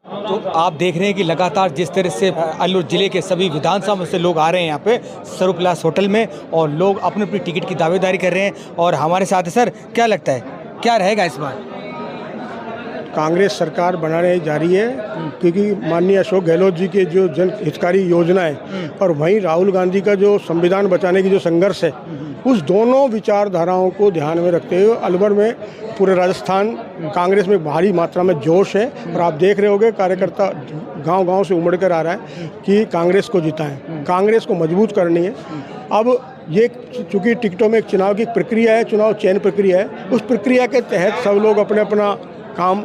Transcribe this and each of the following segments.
तो आप देख रहे हैं कि लगातार जिस तरह से अल्लूर ज़िले के सभी विधानसभा से लोग आ रहे हैं यहाँ पे सर्वप्लास होटल में, और लोग अपनी अपनी टिकट की दावेदारी कर रहे हैं। और हमारे साथ है सर, क्या लगता है क्या रहेगा इस बार? कांग्रेस सरकार बनाने जा रही है, क्योंकि माननीय अशोक गहलोत जी के जो जन हितकारी योजनाएं और वहीं राहुल गांधी का जो संविधान बचाने की जो संघर्ष है, उस दोनों विचारधाराओं को ध्यान में रखते हुए अलवर में पूरे राजस्थान कांग्रेस में भारी मात्रा में जोश है। और आप देख रहे होंगे कार्यकर्ता गांव-गांव से उमड़ कर आ रहा है कि कांग्रेस को जिताएं, कांग्रेस को मजबूत करनी है। अब ये चूँकि टिकटों में एक चुनाव की प्रक्रिया है, चुनाव चयन प्रक्रिया है, उस प्रक्रिया के तहत सब लोग अपने अपना काम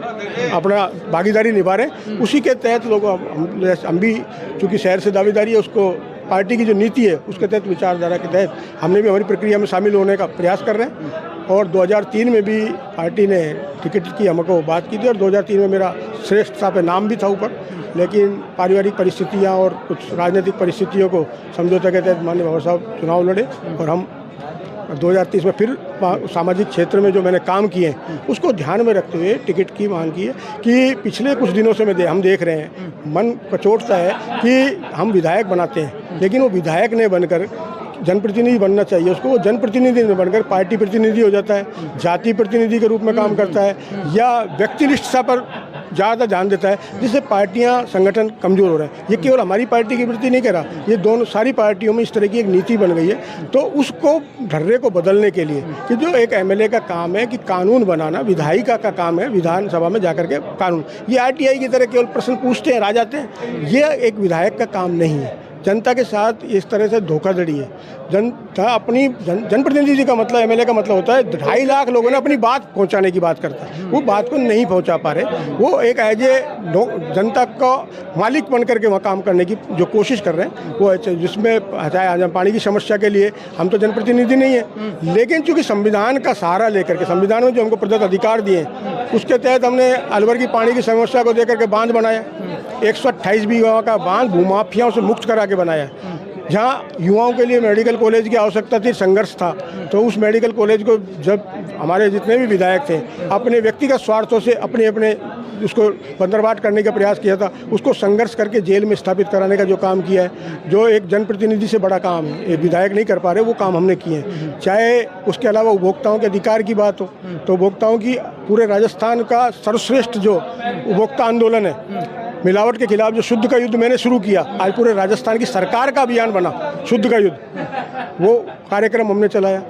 अपना भागीदारी निभा रहे। उसी के तहत लोग हम भी चूँकि शहर से दावेदारी है, उसको पार्टी की जो नीति है उसके तहत विचारधारा के तहत हमने भी हमारी प्रक्रिया में शामिल होने का प्रयास कर रहे हैं। और 2003 में भी पार्टी ने टिकट की हमको बात की थी, और 2003 में मेरा श्रेष्ठता पे नाम भी था ऊपर, लेकिन पारिवारिक परिस्थितियाँ और कुछ राजनीतिक परिस्थितियों को समझौते के तहत माननीय बाबा साहब चुनाव लड़े, और हम 2030 में फिर सामाजिक क्षेत्र में जो मैंने काम किए हैं उसको ध्यान में रखते हुए टिकट की मांग की है। कि पिछले कुछ दिनों से हम देख रहे हैं, मन कचोटता है कि हम विधायक बनाते हैं, लेकिन वो विधायक नहीं बनकर जनप्रतिनिधि बनना चाहिए उसको। वो जनप्रतिनिधि नहीं बनकर पार्टी प्रतिनिधि हो जाता है, जाति प्रतिनिधि के रूप में काम करता है, या व्यक्तिनिष्ठता पर ज़्यादा ध्यान देता है, जिससे पार्टियां संगठन कमज़ोर हो रहे हैं। ये केवल हमारी पार्टी की वृत्ति नहीं कह रहा, ये दोनों सारी पार्टियों में इस तरह की एक नीति बन गई है। तो उसको ढर्रे को बदलने के लिए कि जो एक एमएलए का काम है कि कानून बनाना, विधायिका का काम है विधानसभा में जाकर के कानून, ये आरटीआई की तरह केवल प्रश्न पूछते हैं, आ जाते हैं, ये एक विधायक का काम नहीं है। जनता के साथ इस तरह से धोखाधड़ी है। जनता अपनी जनप्रतिनिधि का मतलब एमएलए का मतलब होता है 2.5 लाख लोगों ने अपनी बात पहुंचाने की बात करता है, वो बात को नहीं पहुंचा पा रहे। वो एक एज ए जनता का मालिक बन करके वहाँ काम करने की जो कोशिश कर रहे हैं वो है, जिसमें चाहे पानी की समस्या के लिए हम तो जनप्रतिनिधि नहीं है, लेकिन चूँकि संविधान का सहारा लेकर के संविधान में जो हमको प्रदत्त अधिकार दिए हैं उसके तहत हमने अलवर की पानी की समस्या को देकर के बांध बनाया, 128 बीघा का बांध भूमाफियाओं से मुक्त करा के बनाया। जहाँ युवाओं के लिए मेडिकल कॉलेज की आवश्यकता थी, संघर्ष था, तो उस मेडिकल कॉलेज को जब हमारे जितने भी विधायक थे अपने व्यक्तिगत स्वार्थों से अपने उसको बंदरबाट करने का प्रयास किया था, उसको संघर्ष करके जेल में स्थापित कराने का जो काम किया है, जो एक जनप्रतिनिधि से बड़ा काम है, एक विधायक नहीं कर पा रहे, वो काम हमने किए हैं। चाहे उसके अलावा उपभोक्ताओं के अधिकार की बात हो, तो उपभोक्ताओं की पूरे राजस्थान का सर्वश्रेष्ठ जो उपभोक्ता आंदोलन है, मिलावट के खिलाफ जो शुद्ध का युद्ध मैंने शुरू किया, आज पूरे राजस्थान की सरकार का अभियान बना शुद्ध का युद्ध, वो कार्यक्रम हमने चलाया।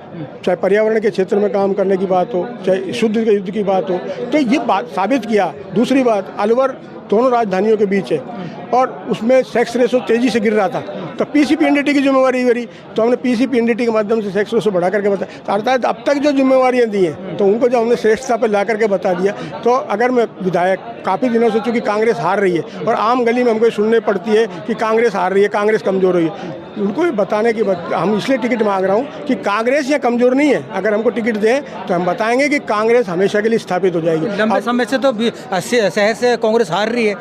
चाहे पर्यावरण के क्षेत्र में काम करने की बात हो, चाहे शुद्ध के युद्ध की बात हो, तो ये बात साबित किया। दूसरी बात, अलवर दोनों राजधानियों के बीच है और उसमें सेक्स रेशो तेजी से गिर रहा था, तो पीसीपीएनडीटी की जिम्मेवारी बड़ी, तो हमने पीसीपीएनडीटी के माध्यम से सेक्स रेशो बढ़ा करके बताया। अर्थात अब तक जो जिम्मेवारियां दी हैं तो उनको जब हमने श्रेष्ठता पर ला करके बता दिया, तो अगर मैं विधायक काफ़ी दिनों से, चूँकि कांग्रेस हार रही है और आम गली में हमको सुनने पड़ती है कि कांग्रेस हार रही है, कांग्रेस कमज़ोर हुई है, उनको बताने की हम इसलिए टिकट मांग रहा हूँ कि कांग्रेस यहाँ कमज़ोर नहीं है। अगर हमको टिकट दें तो हम बताएंगे कि कांग्रेस हमेशा के लिए स्थापित हो जाएगी। लंबे समय से तो शहर से कांग्रेस हार रही है,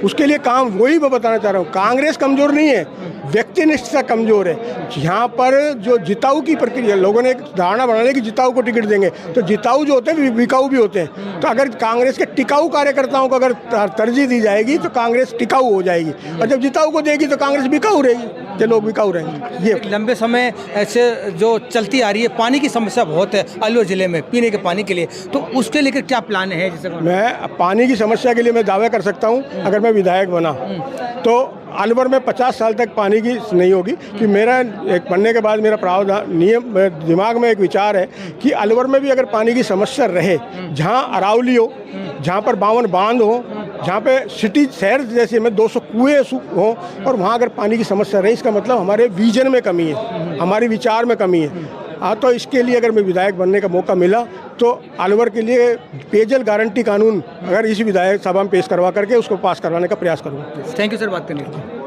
उसके लिए काम वही मैं बताना चाह रहा हूँ, कांग्रेस कमज़ोर नहीं है, व्यक्तिनिष्ठता कमज़ोर है। यहाँ पर जो जिताऊ की प्रक्रिया, लोगों ने एक धारणा बना ली कि जिताऊ को टिकट देंगे, तो जिताऊ जो होते हैं बिकाऊ भी होते हैं। तो अगर कांग्रेस के टिकाऊ कार्यकर्ताओं को अगर तरजीह दी जाएगी तो कांग्रेस टिकाऊ हो जाएगी, और जब जिताऊ को देगी तो कांग्रेस बिकाऊ रहेगी, जो लोग बिकाऊ रहेंगे। ये लंबे समय ऐसे जो चलती आ रही है, पानी की समस्या बहुत है अलवर ज़िले में पीने के पानी के लिए, तो उसके लेकर क्या प्लान है? जैसे मैं पानी की समस्या के लिए मैं दावा कर सकता हूँ, अगर मैं विधायक बना तो अलवर में 50 साल तक पानी की नहीं होगी। कि मेरा एक बनने के बाद मेरा प्रावधान नियम दिमाग में एक विचार है कि अलवर में भी अगर पानी की समस्या रहे, जहाँ अरावली हो, जहाँ पर 52 बांध हो, जहाँ पे सिटी शहर जैसे में 200 कुएँ हो, और वहाँ अगर पानी की समस्या रहे, इसका मतलब हमारे विजन में कमी है, हमारे विचार में कमी है। तो इसके लिए अगर मैं विधायक बनने का मौका मिला तो अलवर के लिए पेयजल गारंटी कानून अगर इसी विधायक सभा में पेश करवा करके उसको पास करवाने का प्रयास करूँगा। थैंक यू सर, बात करने के लिए।